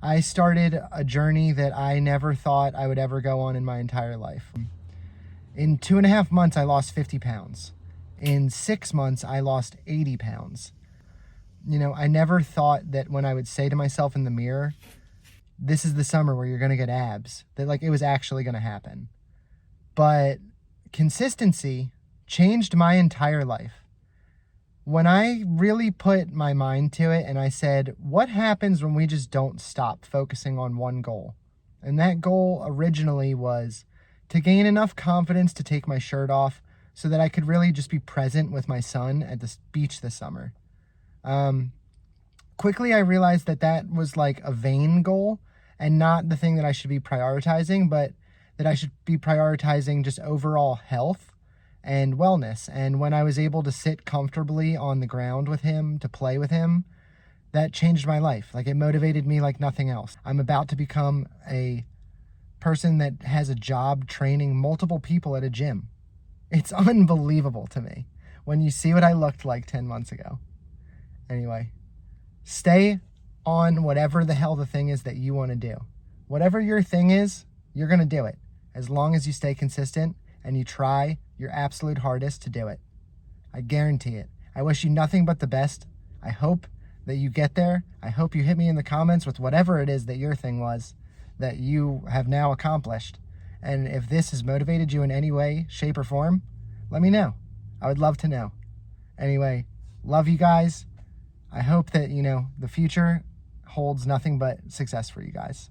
I started a journey that I never thought I would ever go on in my entire life. In 2.5 months, I lost 50 pounds. In 6 months, I lost 80 pounds. I never thought that when I would say to myself in the mirror, this is the summer where you're going to get abs, that it was actually going to happen. But consistency changed my entire life. When I really put my mind to it and I said, what happens when we just don't stop focusing on one goal? And that goal originally was to gain enough confidence to take my shirt off so that I could really just be present with my son at the beach this summer. Quickly, I realized that was like a vain goal and not the thing that I should be prioritizing, but that I should be prioritizing just overall health and wellness. And when I was able to sit comfortably on the ground with him, to play with him, that changed my life. It motivated me like nothing else. I'm about to become a person that has a job training multiple people at a gym. It's unbelievable to me when you see what I looked like 10 months ago. Anyway, stay on whatever the hell the thing is that you want to do. Whatever your thing is, you're going to do it, as long as you stay consistent and you try your absolute hardest to do it. I guarantee it. I wish you nothing but the best. I hope that you get there. I hope you hit me in the comments with whatever it is that your thing was that you have now accomplished. And if this has motivated you in any way, shape, or form, let me know. I would love to know. Anyway, love you guys. I hope that, the future holds nothing but success for you guys.